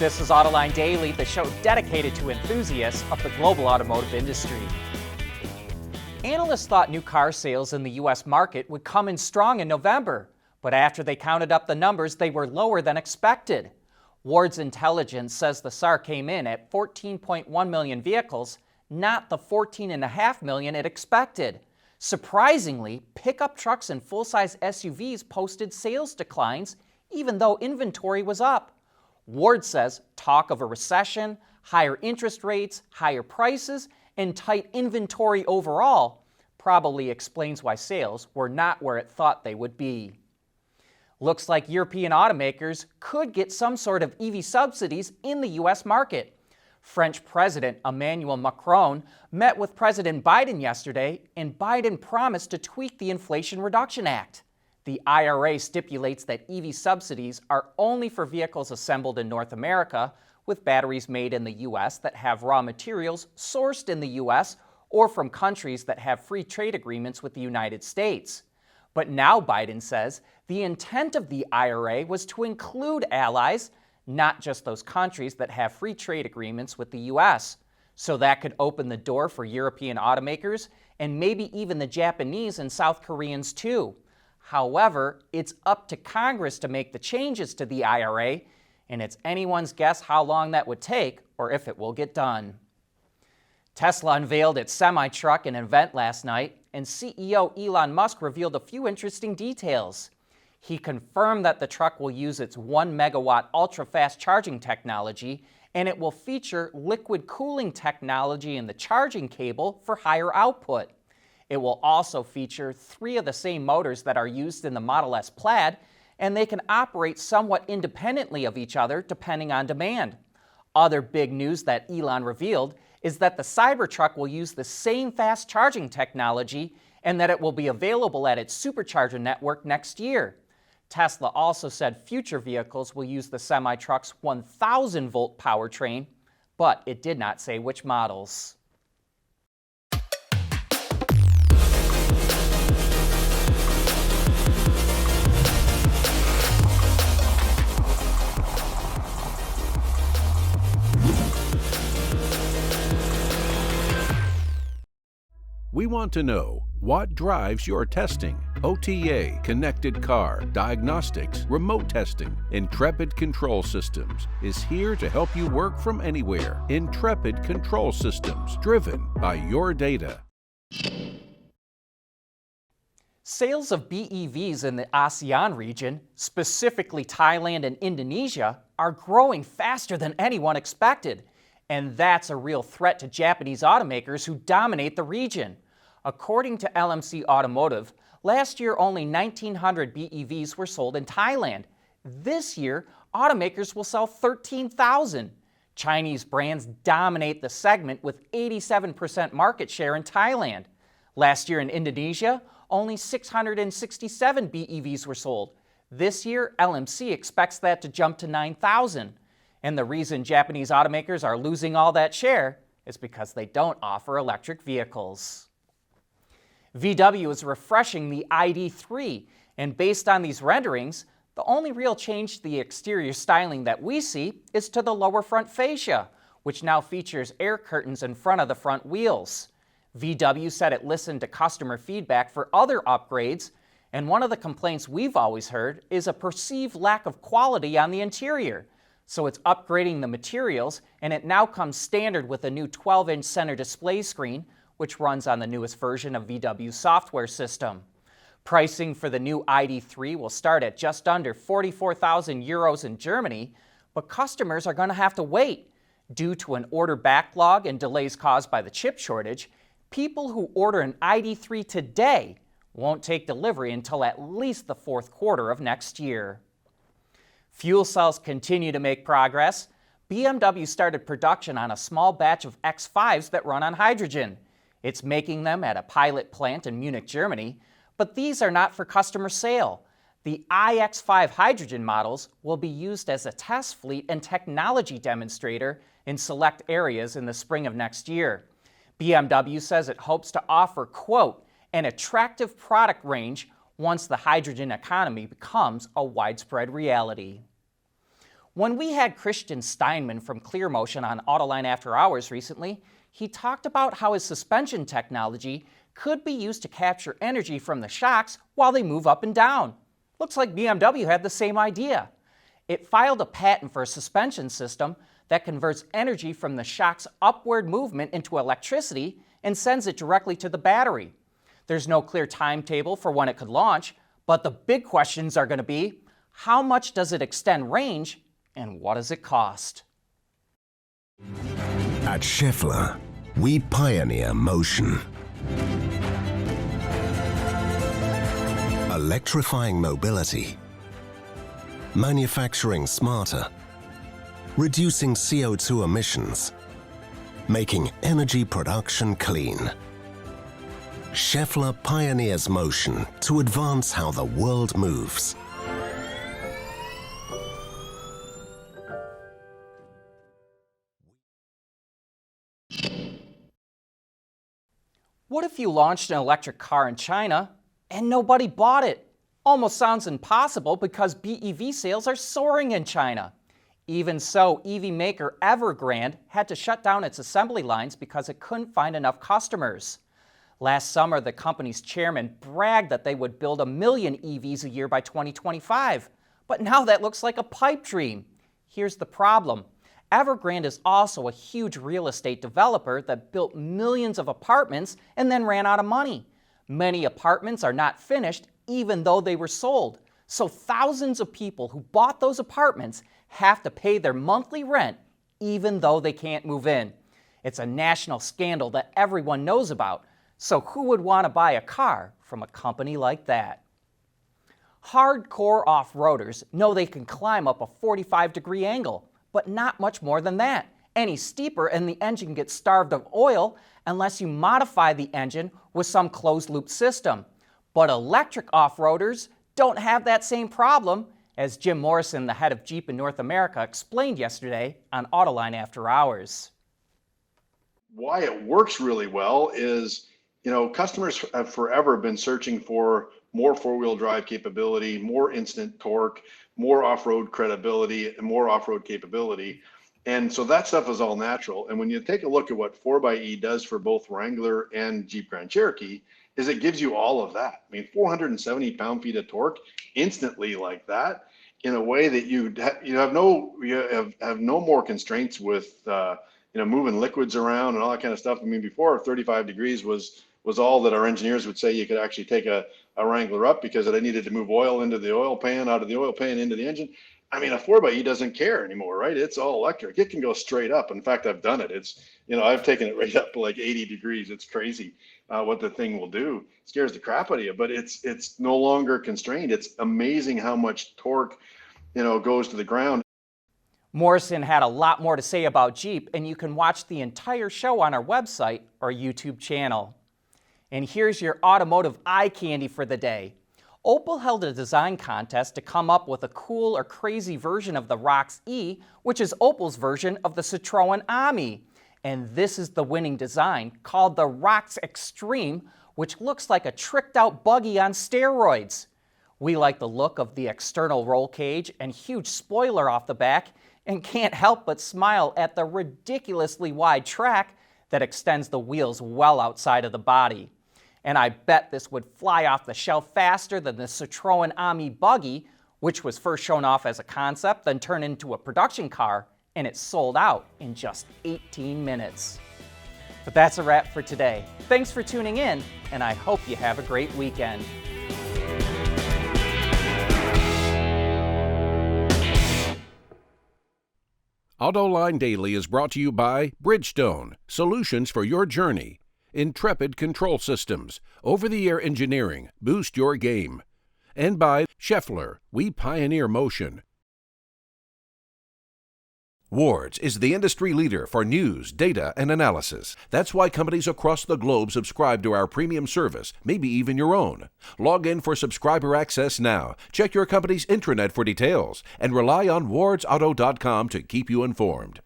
This is Autoline Daily, the show dedicated to enthusiasts of the global automotive industry. Analysts thought new car sales in the U.S. market would come in strong in November, but after they counted up the numbers, they were lower than expected. Ward's Intelligence says the SAAR came in at 14.1 million vehicles, not the 14.5 million it expected. Surprisingly, pickup trucks and full-size SUVs posted sales declines, even though inventory was up. Ward says talk of a recession, higher interest rates, higher prices, and tight inventory overall probably explains why sales were not where it thought they would be. Looks like European automakers could get some sort of EV subsidies in the U.S. market. French President Emmanuel Macron met with President Biden yesterday, and Biden promised to tweak the Inflation Reduction Act. The IRA stipulates that EV subsidies are only for vehicles assembled in North America with batteries made in the U.S. that have raw materials sourced in the U.S. or from countries that have free trade agreements with the United States. But now Biden says the intent of the IRA was to include allies, not just those countries that have free trade agreements with the U.S. So that could open the door for European automakers and maybe even the Japanese and South Koreans too. However, it's up to Congress to make the changes to the IRA, and it's anyone's guess how long that would take or if it will get done. Tesla unveiled its semi-truck in an event last night, and CEO Elon Musk revealed a few interesting details. He confirmed that the truck will use its 1 megawatt ultra-fast charging technology, and it will feature liquid cooling technology in the charging cable for higher output. It will also feature 3 of the same motors that are used in the Model S Plaid, and they can operate somewhat independently of each other depending on demand. Other big news that Elon revealed is that the Cybertruck will use the same fast charging technology and that it will be available at its supercharger network next year. Tesla also said future vehicles will use the semi-truck's 1,000-volt powertrain, but it did not say which models. We want to know what drives your testing. OTA, connected car, diagnostics, remote testing. Intrepid Control Systems is here to help you work from anywhere. Intrepid Control Systems, driven by your data. Sales of BEVs in the ASEAN region, specifically Thailand and Indonesia, are growing faster than anyone expected. And that's a real threat to Japanese automakers who dominate the region. According to LMC Automotive, last year only 1,900 BEVs were sold in Thailand. This year, automakers will sell 13,000. Chinese brands dominate the segment with 87% market share in Thailand. Last year in Indonesia, only 667 BEVs were sold. This year, LMC expects that to jump to 9,000. And the reason Japanese automakers are losing all that share is because they don't offer electric vehicles. VW is refreshing the ID.3, and based on these renderings, the only real change to the exterior styling that we see is to the lower front fascia, which now features air curtains in front of the front wheels. VW said it listened to customer feedback for other upgrades, and one of the complaints we've always heard is a perceived lack of quality on the interior. So it's upgrading the materials, and it now comes standard with a new 12-inch center display screen, which runs on the newest version of VW's software system. Pricing for the new ID.3 will start at just under 44,000 euros in Germany, but customers are going to have to wait. Due to an order backlog and delays caused by the chip shortage, people who order an ID.3 today won't take delivery until at least the fourth quarter of next year. Fuel cells continue to make progress. BMW started production on a small batch of X5s that run on hydrogen. It's making them at a pilot plant in Munich, Germany, but these are not for customer sale. The iX5 hydrogen models will be used as a test fleet and technology demonstrator in select areas in the spring of next year. BMW says it hopes to offer, quote, an attractive product range once the hydrogen economy becomes a widespread reality. When we had Christian Steinman from ClearMotion on Autoline After Hours recently, he talked about how his suspension technology could be used to capture energy from the shocks while they move up and down. Looks like BMW had the same idea. It filed a patent for a suspension system that converts energy from the shock's upward movement into electricity and sends it directly to the battery. There's no clear timetable for when it could launch, but the big questions are going to be, how much does it extend range and what does it cost? At Schaeffler, we pioneer motion. Electrifying mobility, manufacturing smarter, reducing CO2 emissions, making energy production clean. Schaeffler pioneers motion to advance how the world moves. What if you launched an electric car in China and nobody bought it? Almost sounds impossible because BEV sales are soaring in China. Even so, EV maker Evergrande had to shut down its assembly lines because it couldn't find enough customers. Last summer, the company's chairman bragged that they would build 1 million EVs a year by 2025. But now that looks like a pipe dream. Here's the problem. Evergrande is also a huge real estate developer that built millions of apartments and then ran out of money. Many apartments are not finished even though they were sold. So thousands of people who bought those apartments have to pay their monthly rent even though they can't move in. It's a national scandal that everyone knows about. So who would want to buy a car from a company like that? Hardcore off-roaders know they can climb up a 45-degree angle, but not much more than that. Any steeper and the engine gets starved of oil unless you modify the engine with some closed-loop system. But electric off-roaders don't have that same problem, as Jim Morrison, the head of Jeep in North America, explained yesterday on Autoline After Hours. Why it works really well is, customers have forever been searching for more four-wheel drive capability, more instant torque, more off-road credibility, and more off-road capability. And so that stuff is all natural. And when you take a look at what 4xe does for both Wrangler and Jeep Grand Cherokee, is it gives you all of that. I mean, 470 pound-feet of torque instantly like that, in a way that you have no more constraints with moving liquids around and all that kind of stuff. I mean, before 35 degrees was all that our engineers would say you could actually take a Wrangler up because it needed to move oil into the oil pan, out of the oil pan into the engine. I mean, a 4xe doesn't care anymore, right? It's all electric. It can go straight up. In fact, I've done it. It's, I've taken it right up to like 80 degrees. It's crazy what the thing will do. It scares the crap out of you, but it's no longer constrained. It's amazing how much torque, goes to the ground. Morrison had a lot more to say about Jeep, and you can watch the entire show on our website or YouTube channel. And here's your automotive eye candy for the day. Opel held a design contest to come up with a cool or crazy version of the Rox E, which is Opel's version of the Citroën Ami. And this is the winning design, called the e-xtreme, which looks like a tricked-out buggy on steroids. We like the look of the external roll cage and huge spoiler off the back, and can't help but smile at the ridiculously wide track that extends the wheels well outside of the body. And I bet this would fly off the shelf faster than the Citroën Ami buggy, which was first shown off as a concept, then turned into a production car, and it sold out in just 18 minutes. But that's a wrap for today. Thanks for tuning in, and I hope you have a great weekend. Autoline Daily is brought to you by Bridgestone, solutions for your journey. Intrepid Control Systems, over-the-air engineering, boost your game. And by Schaeffler, we pioneer motion. Wards is the industry leader for news, data, and analysis. That's why companies across the globe subscribe to our premium service, maybe even your own. Log in for subscriber access now, check your company's intranet for details, and rely on wardsauto.com to keep you informed.